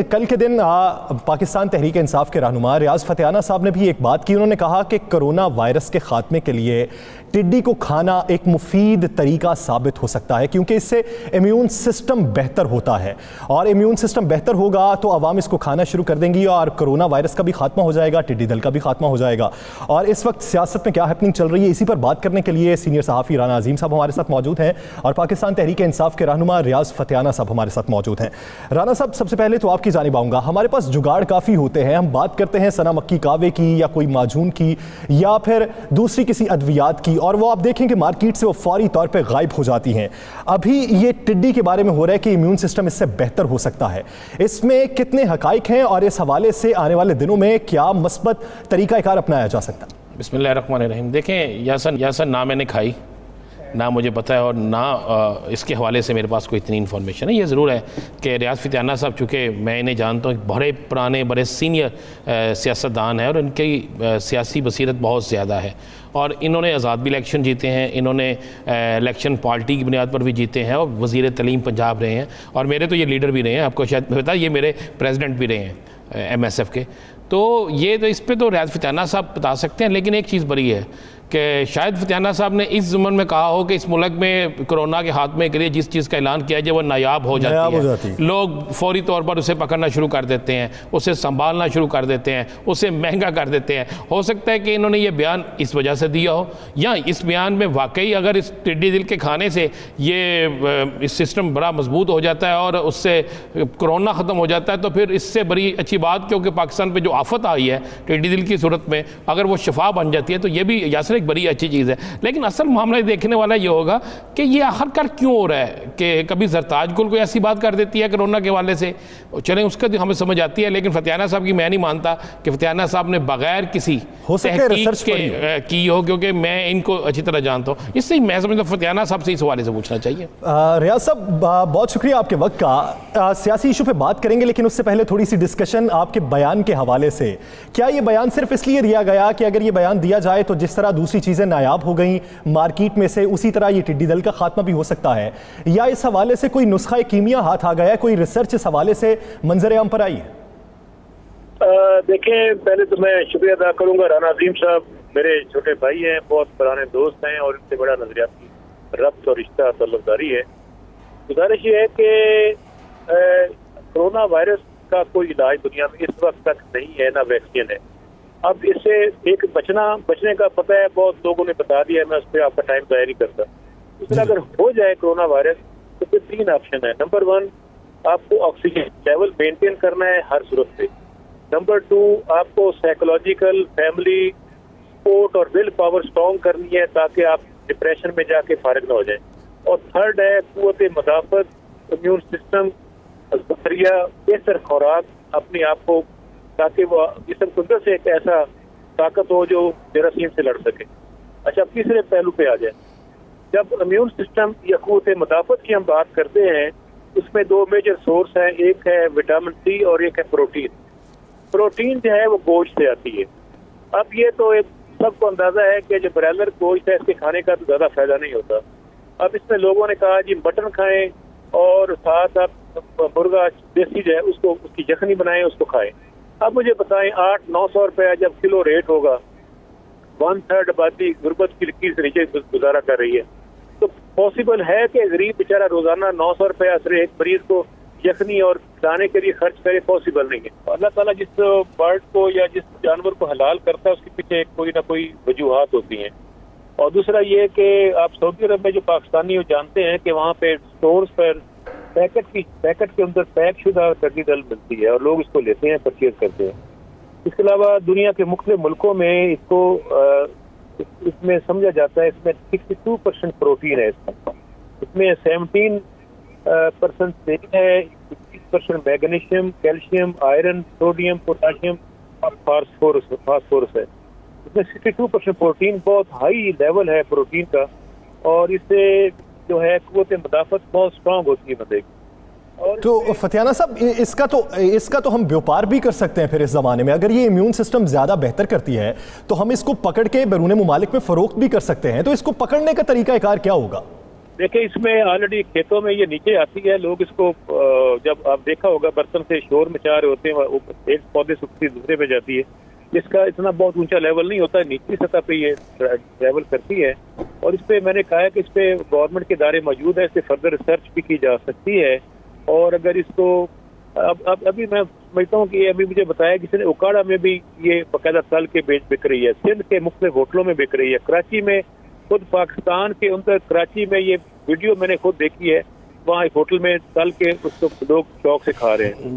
کل کے دن پاکستان تحریک انصاف کے رہنما ریاض فتحانہ صاحب نے بھی ایک بات کی. انہوں نے کہا کہ کرونا وائرس کے خاتمے کے لیے ٹڈی کو کھانا ایک مفید طریقہ ثابت ہو سکتا ہے کیونکہ اس سے امیون سسٹم بہتر ہوتا ہے, اور امیون سسٹم بہتر ہوگا تو عوام اس کو کھانا شروع کر دیں گی اور کرونا وائرس کا بھی خاتمہ ہو جائے گا, ٹڈی دل کا بھی خاتمہ ہو جائے گا. اور اس وقت سیاست میں کیا ہیپننگ چل رہی ہے, اسی پر بات کرنے کے لیے سینئر صحافی رانا عظیم صاحب ہمارے ساتھ موجود ہیں اور پاکستان تحریک انصاف کے رہنما ریاض فتحانہ صاحب ہمارے ساتھ موجود ہیں. رانا صاحب, سب سے پہلے تو آپ کی جانب آؤں گا. ہمارے پاس جگاڑ کافی ہوتے ہیں, ہم بات کرتے ہیں سنا مکی کعوے کی یا کوئی معجون کی یا پھر دوسری کسی ادویات کی, اور وہ آپ دیکھیں کہ مارکیٹ سے وہ فوری طور پہ غائب ہو جاتی ہیں. ابھی یہ ٹڈی کے بارے میں ہو رہا ہے کہ امیون سسٹم اس سے بہتر ہو سکتا ہے, اس میں کتنے حقائق ہیں اور اس حوالے سے آنے والے دنوں میں کیا مثبت طریقہ کار اپنایا جا سکتا ہے؟ بسم اللہ الرحمن الرحیم. دیکھیں یاسر نہ میں نے کھائی, نہ مجھے پتہ ہے اور نہ اس کے حوالے سے میرے پاس کوئی اتنی انفارمیشن ہے. یہ ضرور ہے کہ ریاض فتحانہ صاحب, چونکہ میں انہیں جانتا ہوں, بڑے پرانے بڑے سینئر سیاستدان ہیں اور ان کی سیاسی بصیرت بہت زیادہ ہے, اور انہوں نے آزاد بھی الیکشن جیتے ہیں, انہوں نے الیکشن پارٹی کی بنیاد پر بھی جیتے ہیں اور وزیر تعلیم پنجاب رہے ہیں, اور میرے تو یہ لیڈر بھی رہے ہیں, آپ کو شاید پتہ ہے یہ میرے پریزیڈنٹ بھی رہے ہیں ایم ایس ایف کے. تو یہ تو اس پہ تو ریاض فتحانہ صاحب بتا سکتے ہیں. لیکن ایک چیز بڑی ہے کہ شاید فتحانہ صاحب نے اس ضمن میں کہا ہو کہ اس ملک میں کرونا کے خاتمے کے لیے جس چیز کا اعلان کیا جائے وہ نایاب ہو جاتی ہے, لوگ فوری طور پر اسے پکڑنا شروع کر دیتے ہیں, اسے سنبھالنا شروع کر دیتے ہیں, اسے مہنگا کر دیتے ہیں. ہو سکتا ہے کہ انہوں نے یہ بیان اس وجہ سے دیا ہو, یا اس بیان میں واقعی اگر اس ٹڈی دل کے کھانے سے یہ اس سسٹم بڑا مضبوط ہو جاتا ہے اور اس سے کرونا ختم ہو جاتا ہے تو پھر اس سے بڑی اچھی بات, کیونکہ پاکستان پہ جو آفت آئی ہے ٹڈی دل کی صورت میں, اگر وہ شفا بن جاتی ہے تو یہ بھی یاسر ایک بڑی اچھی چیز ہے. لیکن اصل معاملہ دیکھنے والا یہ ہوگا کہ یہ آخر کار کیوں ہو رہا ہے کہ کبھی زرتاج گل کوئی ایسی بات کر دیتی ہے کرونا کے حوالے سے, چلیں اس کا ہمیں سمجھ آتی ہے, لیکن فتحانہ صاحب کی میں نہیں مانتا کہ فتحانہ صاحب نے بغیر کسی تحقیق کے کی ہو, کیونکہ میں ان کو اچھی طرح جانتا ہوں. اس سے میں سمجھتا ہوں فتحانہ صاحب سے اس حوالے سے پوچھنا چاہیے. ریاض صاحب, بہت شکریہ آپ کے وقت کا. سیاسی ایشو پہ بات کریں گے, لیکن اس سے پہلے تھوڑی سی ڈسکشن آپ کے بیان کے حوالے سے. کیا یہ بیان صرف اس لیے دیا گیا کہ اگر یہ بیان دیا جائے تو جس طرح دوسری چیزیں نایاب ہو گئیں مارکیٹ میں سے, اسی طرح یہ ٹڈی دل کا خاتمہ بھی ہو سکتا ہے, یا اس حوالے سے کوئی نسخہ کیمیا ہاتھ آ گیا ہے, کوئی ریسرچ اس حوالے سے منظر عام پر آئی ہے؟ دیکھیں, پہلے تو میں شکریہ ادا کروں گا. رانا عظیم صاحب میرے چھوٹے بھائی ہیں, بہت پرانے دوست ہیں, اور ان سے بڑا نظریاتی ربط اور رشتہ تعلق داری ہے. گزارش یہ ہے کہ کرونا وائرس کا کوئی علاج دنیا میں اس وقت تک نہیں ہے, نہ ویکسین ہے. اب اس سے ایک بچنے کا پتہ ہے, بہت لوگوں نے بتا دیا ہے, میں اس پہ آپ کا ٹائم ضائع نہیں کرتا. اس میں اگر ہو جائے کرونا وائرس تو پھر 3 آپشن ہے. نمبر 1, آپ کو آکسیجن لیول مینٹین کرنا ہے ہر صورت پہ. نمبر 2, آپ کو سائیکولوجیکل, فیملی سپورٹ اور ول پاور اسٹرانگ کرنی ہے تاکہ آپ ڈپریشن میں جا کے فارغ نہ ہو جائیں. اور 3rd ہے قوت مدافعت, امیون سسٹم, ذریعہ بہتر خوراک اپنے آپ کو, تاکہ وہ جسم کے اندر سے ایک ایسا طاقت ہو جو جراثیم سے لڑ سکے. اچھا, تیسرے پہلو پہ آ جائیں. جب امیون سسٹم یا قوت مدافعت کی ہم بات کرتے ہیں, اس میں 2 میجر سورس ہیں, ایک ہے وٹامن سی اور ایک ہے پروٹین. پروٹین جو ہے وہ گوشت سے آتی ہے. اب یہ تو ایک سب کو اندازہ ہے کہ جو برائلر گوشت ہے اس کے کھانے کا تو زیادہ فائدہ نہیں ہوتا. اب اس میں لوگوں نے کہا جی مٹن کھائیں اور ساتھ آپ مرغا دیسی جو ہے اس کی یخنی بنائیں, اس کو کھائیں. اب مجھے بتائیں 800-900 روپے جب کلو ریٹ ہوگا, 1/3 آبادی غربت کی لکیر سے نیچے گزارا کر رہی ہے, تو پاسبل ہے کہ غریب بیچارہ روزانہ 900 روپے صرف ایک مریض کو یخنی اور کھانے کے لیے خرچ کرے؟ پاسبل نہیں ہے. اللہ تعالیٰ جس برڈ کو یا جس جانور کو حلال کرتا ہے اس کے پیچھے کوئی نہ کوئی وجوہات ہوتی ہیں. اور دوسرا یہ کہ آپ سعودی عرب میں جو پاکستانی جانتے ہیں کہ وہاں پہ اسٹورز پر پیکٹ کے اندر پیک شدہ ٹڈی دل ملتی ہے اور لوگ اس کو لیتے ہیں, پرچیز کرتے ہیں. اس کے علاوہ دنیا کے مختلف ملکوں میں اس کو اس میں سمجھا جاتا ہے, اس میں 62% پروٹین ہے, اس میں 17% تیل ہے, 20% magnesium, calcium, iron, sodium, potassium اور فاسفورس ہے. اس میں 62% پروٹین, بہت ہائی لیول ہے پروٹین کا, اور اس سے جو ہے قوت مدافعت بہت اسٹرانگ ہوتی ہے بندے کی. تو فتحانہ صاحب, اس کا تو ہم بیوپار بھی کر سکتے ہیں پھر اس زمانے میں. اگر یہ امیون سسٹم زیادہ بہتر کرتی ہے تو ہم اس کو پکڑ کے بیرون ممالک میں فروخت بھی کر سکتے ہیں. تو اس کو پکڑنے کا طریقہ کار کیا ہوگا؟ دیکھیں اس میں آلریڈی کھیتوں میں یہ نیچے آتی ہے, لوگ اس کو جب آپ دیکھا ہوگا برتن سے شور مچا رہے ہوتے ہیں, ایک پودے سے دوسرے پہ جاتی ہے, جس کا اتنا بہت اونچا لیول نہیں ہوتا, نیچلی سطح پہ یہ ٹریول کرتی ہے. اور اس پہ میں نے کہا ہے کہ اس پہ گورنمنٹ کے ادارے موجود ہیں, اس پہ فردر ریسرچ بھی کی جا سکتی ہے. اور اگر اس کو ابھی میں سمجھتا ہوں کہ ابھی مجھے بتایا کسی نے اوکاڑا میں بھی یہ باقاعدہ تل کے بک رہی ہے, سندھ کے مختلف ہوٹلوں میں بک رہی ہے, کراچی میں خود پاکستان کے اندر کراچی میں یہ ویڈیو میں نے خود دیکھی ہے, وہاں ایک ہوٹل میں تل کے اس کو لوگ شوق سے کھا رہے ہیں.